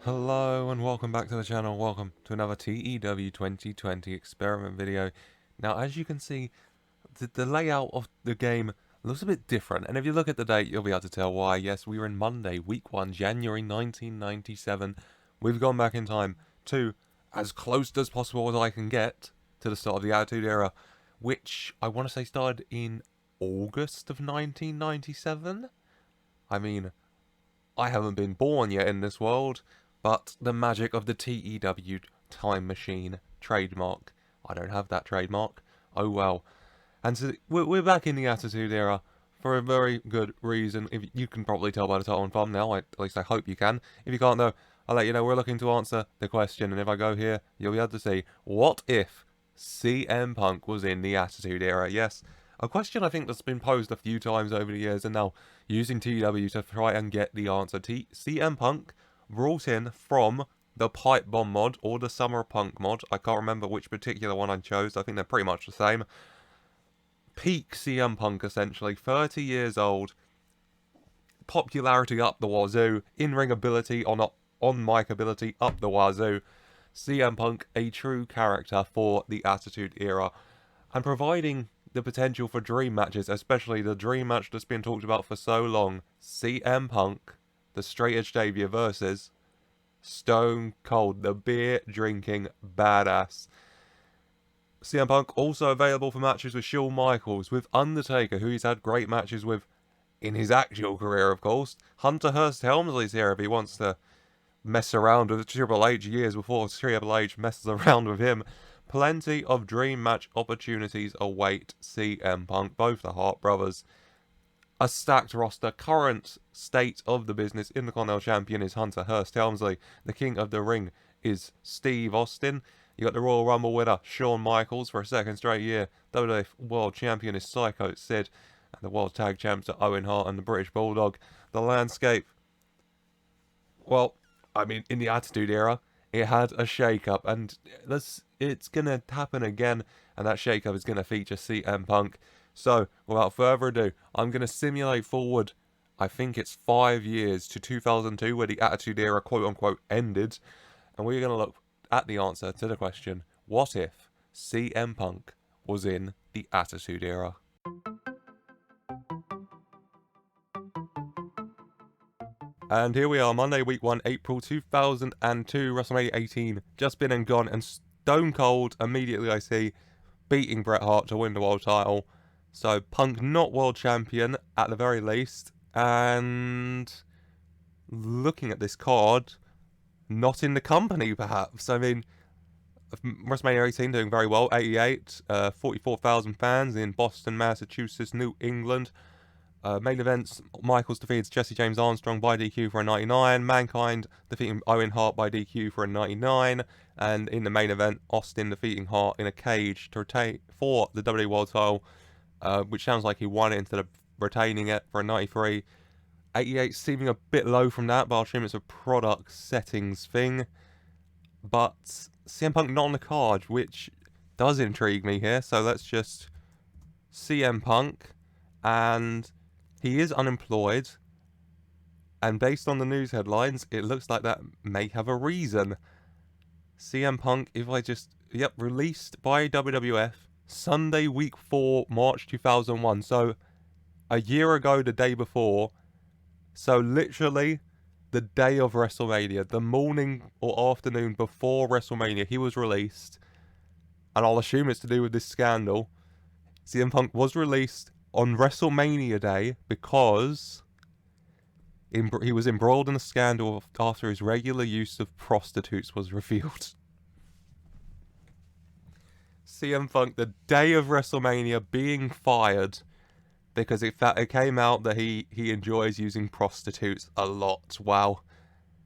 Hello and welcome back to the channel. Welcome to another TEW2020 Experiment video. Now, as you can see, the layout of the game looks a bit different, and if you look at the date, you'll be able to tell why. Yes, we were in Monday, week 1, January 1997. We've gone back in time to as close as possible as I can get to the start of the Attitude Era, which I want to say started in August of 1997. I mean, I haven't been born yet in this world, but the magic of the TEW time machine trademark. I don't have that trademark. Oh well. And so we're back in the Attitude Era for a very good reason. If you can probably tell by the title and thumbnail, at least I hope you can. If you can't though, I'll let you know we're looking to answer the question, and if I go here, you'll be able to see, what if CM Punk was in the Attitude Era? Yes, a question I think that's been posed a few times over the years, and now using TEW to try and get the answer. CM Punk brought in from the Pipebomb Mod or the Summer Punk Mod. I can't remember which particular one I chose. I think they're pretty much the same. Peak CM Punk, essentially. 30 years old. Popularity up the wazoo. In-ring ability, on-mic ability up the wazoo. CM Punk, a true character for the Attitude Era. And providing the potential for dream matches, especially the dream match that's been talked about for so long. CM Punk, the straight edge debut versus Stone Cold, the beer drinking badass. CM Punk also available for matches with Shawn Michaels, with Undertaker, who he's had great matches with in his actual career, of course. Hunter Hearst Helmsley's here if he wants to mess around with Triple H years before Triple H messes around with him. Plenty of dream match opportunities await CM Punk, both the Hart brothers. A stacked roster. Current state of the business: Intercontinental Champion is Hunter Hearst Helmsley. The King of the Ring is Steve Austin. You got the Royal Rumble winner Shawn Michaels for a second straight year. WWF World Champion is Psycho Sid. And the World Tag Champs are Owen Hart and the British Bulldog. The landscape, well, I mean, in the Attitude Era, it had a shake-up, and it's going to happen again, and that shake-up is going to feature CM Punk. So, without further ado, I'm going to simulate forward, I think it's 5 years, to 2002, where the Attitude Era quote-unquote ended, and we're going to look at the answer to the question, what if CM Punk was in the Attitude Era? And here we are, Monday, week 1, April 2002, WrestleMania 18, just been and gone, and Stone Cold, immediately I see, beating Bret Hart to win the world title. So, Punk not world champion, at the very least, and looking at this card, not in the company, perhaps. I mean, WrestleMania 18 doing very well, 88, 44,000 fans in Boston, Massachusetts, New England. Main events, Michaels defeats Jesse James Armstrong by DQ for a 99. Mankind defeating Owen Hart by DQ for a 99. And in the main event, Austin defeating Hart in a cage to retain for the WWE World title, which sounds like he won it instead of retaining it for a 93. 88 seeming a bit low from that, but I'll assume it's a product settings thing. But CM Punk not on the card, which does intrigue me here. So let's just CM Punk, and he is unemployed, and based on the news headlines, it looks like that may have a reason. CM Punk, if I just, released by WWF, Sunday, week 4, March 2001. So, a year ago, the day before. So, literally, the day of WrestleMania, the morning or afternoon before WrestleMania, he was released. And I'll assume it's to do with this scandal. CM Punk was released on WrestleMania Day because he was embroiled in a scandal after his regular use of prostitutes was revealed. CM Punk, the day of WrestleMania, being fired because it came out that he enjoys using prostitutes a lot. Wow.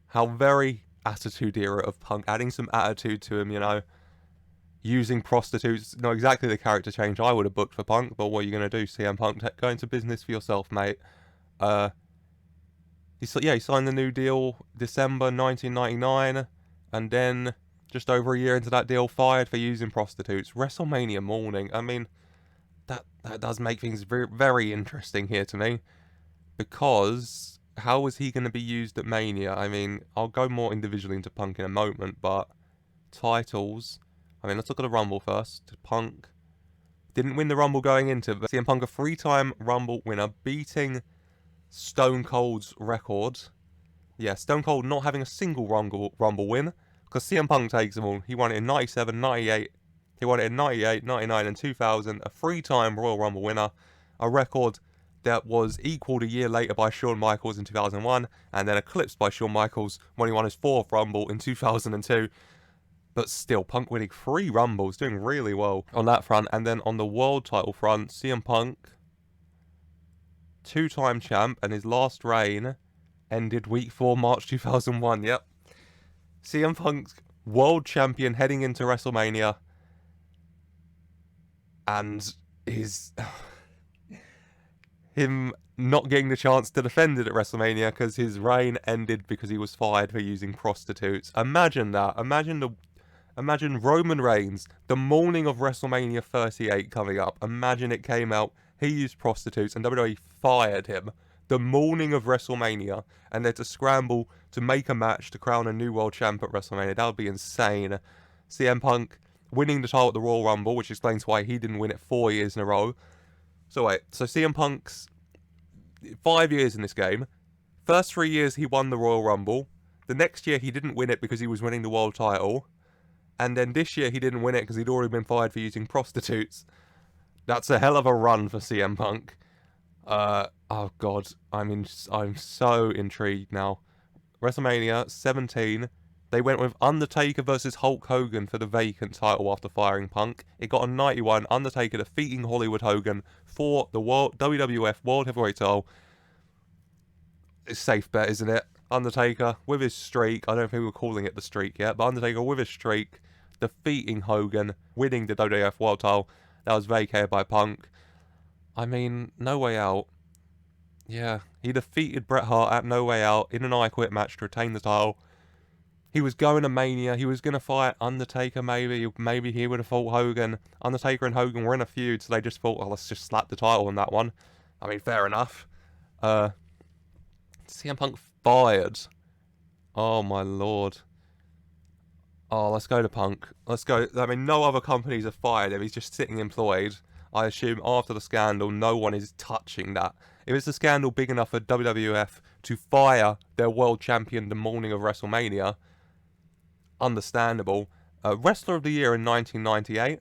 How very Attitude Era of Punk, adding some attitude to him, you know. Using prostitutes, not exactly the character change I would have booked for Punk, but what are you going to do, CM Punk? Go into business for yourself, mate. He signed the new deal December 1999, and then just over a year into that deal, fired for using prostitutes. WrestleMania morning. I mean, that does make things very, very interesting here to me, because how is he going to be used at Mania? I mean, I'll go more individually into Punk in a moment, but titles. I mean, let's look at the Rumble first. Punk didn't win the Rumble going into, but CM Punk, a 3-time Rumble winner, beating Stone Cold's record. Yeah, Stone Cold not having a single Rumble win, because CM Punk takes them all. He won it in 97, 98, he won it in 98, 99, and 2000. A 3-time Royal Rumble winner, a record that was equaled a year later by Shawn Michaels in 2001, and then eclipsed by Shawn Michaels when he won his 4th Rumble in 2002. But still, Punk winning 3 Rumbles, doing really well on that front. And then on the world title front, CM Punk, 2-time champ, and his last reign ended week 4, March 2001. Yep. CM Punk's world champion heading into WrestleMania. And him not getting the chance to defend it at WrestleMania because his reign ended because he was fired for using prostitutes. Imagine that. Imagine Roman Reigns, the morning of WrestleMania 38 coming up. Imagine it came out, he used prostitutes, and WWE fired him the morning of WrestleMania, and they're to scramble to make a match to crown a new world champ at WrestleMania. That would be insane. CM Punk winning the title at the Royal Rumble, which explains why he didn't win it 4 years in a row. So CM Punk's 5 years in this game. First 3 years he won the Royal Rumble. The next year he didn't win it because he was winning the world title. And then this year he didn't win it because he'd already been fired for using prostitutes. That's a hell of a run for CM Punk. Oh god, I'm so intrigued now. WrestleMania 17, they went with Undertaker versus Hulk Hogan for the vacant title after firing Punk. It got a 91, Undertaker defeating Hollywood Hogan for the WWF World Heavyweight title. It's a safe bet, isn't it? Undertaker with his streak, I don't think we're calling it the streak yet, but Undertaker with his streak, defeating Hogan, winning the WWF World title. That was vacated by Punk. I mean, No Way Out. Yeah, he defeated Bret Hart at No Way Out in an I Quit match to retain the title. He was going to Mania. He was going to fight Undertaker, maybe. Maybe he would have fought Hogan. Undertaker and Hogan were in a feud, so they just thought, well, let's just slap the title on that one. I mean, fair enough. CM Punk fired. Oh, my lord. Oh, let's go to Punk. Let's go. I mean, no other companies have fired him. He's just sitting employed. I assume after the scandal, no one is touching that. If it's a scandal big enough for WWF to fire their world champion the morning of WrestleMania, understandable. Wrestler of the Year in 1998.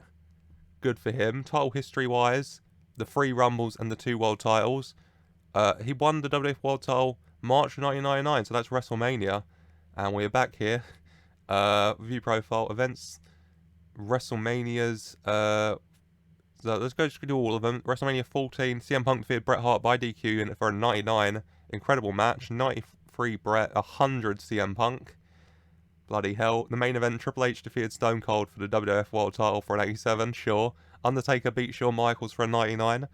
Good for him. Title history-wise, the 3 Rumbles and the 2 world titles. He won the WWF World title March 1999, so that's WrestleMania. And we're back here. View profile, events, WrestleManias. So let's go do all of them. WrestleMania 14, CM Punk defeated Bret Hart by DQ for a 99. Incredible match. 93 Bret, 100 CM Punk. Bloody hell. The main event, Triple H defeated Stone Cold for the WWF World title for an 87, sure. Undertaker beat Shawn Michaels for a 99.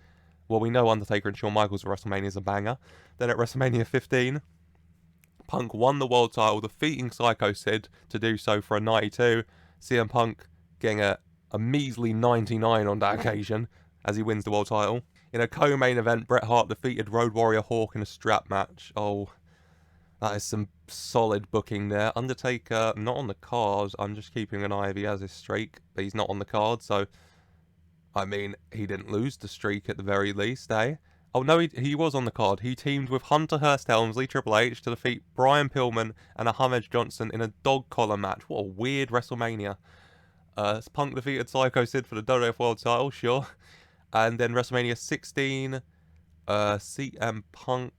Well, we know Undertaker and Shawn Michaels at WrestleMania is a banger. Then at WrestleMania 15, Punk won the world title, defeating Psycho Sid to do so for a 92. CM Punk getting a measly 99 on that occasion as he wins the world title. In a co-main event, Bret Hart defeated Road Warrior Hawk in a strap match. Oh, that is some solid booking there. Undertaker, not on the card. I'm just keeping an eye if he has his streak, but he's not on the card, so I mean, he didn't lose the streak at the very least, eh? Oh no, he was on the card. He teamed with Hunter Hearst Helmsley, Triple H, to defeat Brian Pillman and Ahmed Johnson in a dog collar match. What a weird WrestleMania. Punk defeated Psycho Sid for the WWF World title, sure. And then WrestleMania 16, CM Punk,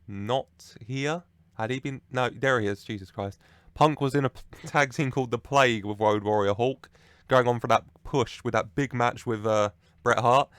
not here. Had he been? No, there he is, Jesus Christ. Punk was in a tag team called The Plague with Road Warrior Hawk, going on for that push with that big match with Bret Hart.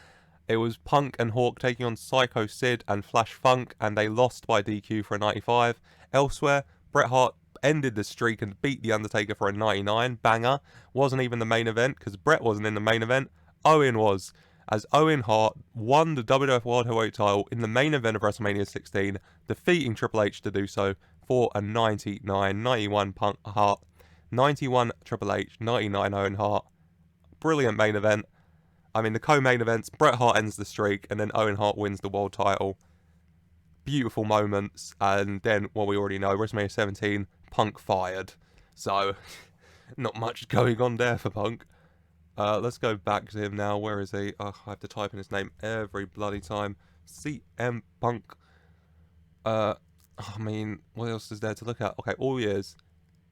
It was Punk and Hawk taking on Psycho Sid and Flash Funk, and they lost by DQ for a 95. Elsewhere, Bret Hart ended the streak and beat The Undertaker for a 99. Banger. Wasn't even the main event, because Bret wasn't in the main event. Owen was, as Owen Hart won the WWF World Heavyweight title in the main event of WrestleMania 16, defeating Triple H to do so for a 99. 91 Punk Hart, 91 Triple H, 99 Owen Hart. Brilliant main event. I mean, the co-main events, Bret Hart ends the streak, and then Owen Hart wins the world title. beautiful moments, and then, well, we already know, WrestleMania 17, Punk fired. So, not much going on there for Punk. Let's go back to him now. Where is he? I have to type in his name every bloody time. CM Punk. I mean, what else is there to look at? Okay, all years.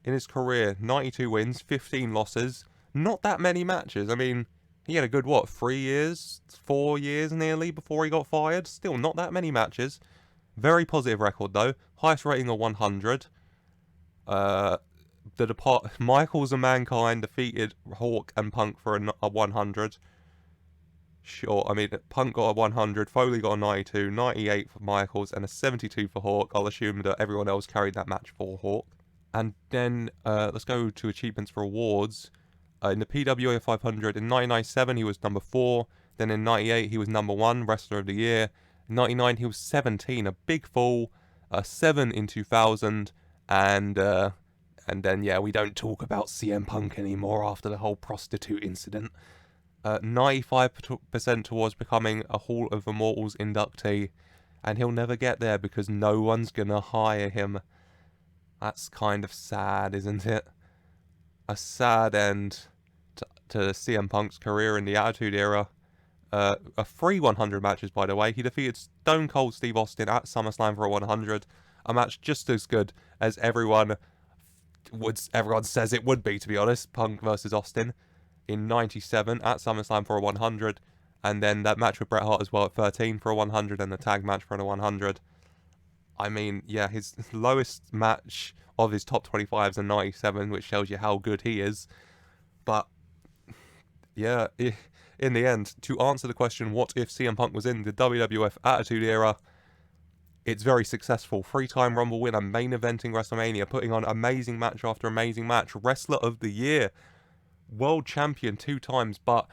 In his career, 92 wins, 15 losses. Not that many matches. I mean, he had a good, 3 years? 4 years nearly before he got fired. Still not that many matches. Very positive record, though. Highest rating of 100. Michaels and Mankind defeated Hawk and Punk for a 100. Sure, I mean, Punk got a 100, Foley got a 92, 98 for Michaels, and a 72 for Hawk. I'll assume that everyone else carried that match for Hawk. And then, let's go to achievements for awards. In the PWA 500, in 1997, he was number 4. Then in 98, he was number 1, Wrestler of the Year. In 99, he was 17, a big fall. 7 in 2000, and then, yeah, we don't talk about CM Punk anymore after the whole prostitute incident. 95% towards becoming a Hall of Immortals inductee, and he'll never get there because no one's gonna hire him. That's kind of sad, isn't it? A sad end to CM Punk's career in the Attitude Era. A free 100 matches, by the way. He defeated Stone Cold Steve Austin at SummerSlam for a 100. A match just as good as everyone says it would be, to be honest. Punk versus Austin in 97 at SummerSlam for a 100. And then that match with Bret Hart as well at 13 for a 100, and the tag match for a 100. I mean, yeah, his lowest match of his top 25 is a 97, which tells you how good he is. But, yeah, in the end, to answer the question, what if CM Punk was in the WWF Attitude Era, it's very successful. 3-time Rumble winner, main eventing WrestleMania, putting on amazing match after amazing match, Wrestler of the Year, World Champion 2 times, but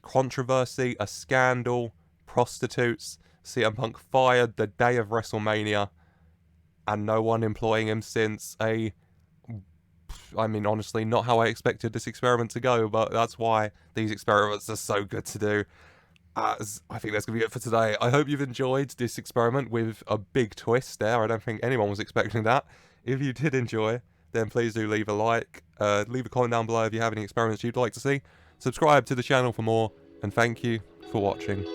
controversy, a scandal, prostitutes, CM Punk fired the day of WrestleMania, and no one employing him since. I mean, honestly, not how I expected this experiment to go, but that's why these experiments are so good to do. I think that's going to be it for today. I hope you've enjoyed this experiment with a big twist there. I don't think anyone was expecting that. If you did enjoy, then please do leave a like. Leave a comment down below if you have any experiments you'd like to see. Subscribe to the channel for more, and thank you for watching.